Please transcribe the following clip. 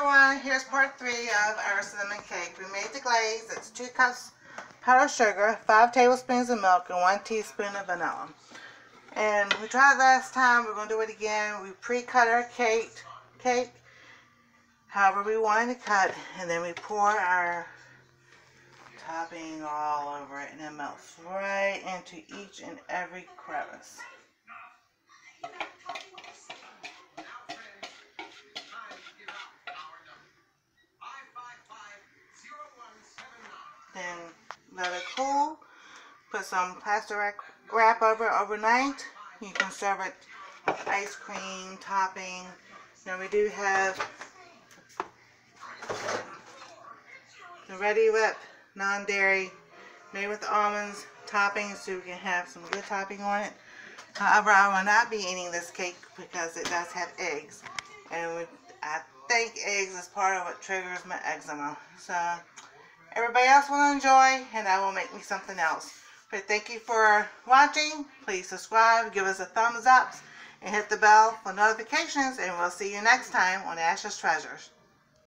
everyone, here's part 3 of our cinnamon cake. We made the glaze. It's 2 cups powdered sugar, 5 tablespoons of milk, and 1 teaspoon of vanilla. And we tried last time, we're going to do it again. We pre-cut our cake however we want it to cut, and then we pour our topping all over it, and it melts right into each and every crevice. Then let it cool. Put some plastic wrap over it overnight. You can serve it with ice cream topping. Now we do have the Ready Whip non-dairy made with almonds topping, so you can have some good topping on it. However, I will not be eating this cake because it does have eggs, and I think eggs is part of what triggers my eczema. So everybody else will enjoy, and that will make me something else. But thank you for watching. Please subscribe, give us a thumbs up, and hit the bell for notifications, and we'll see you next time on Ash's Treasures.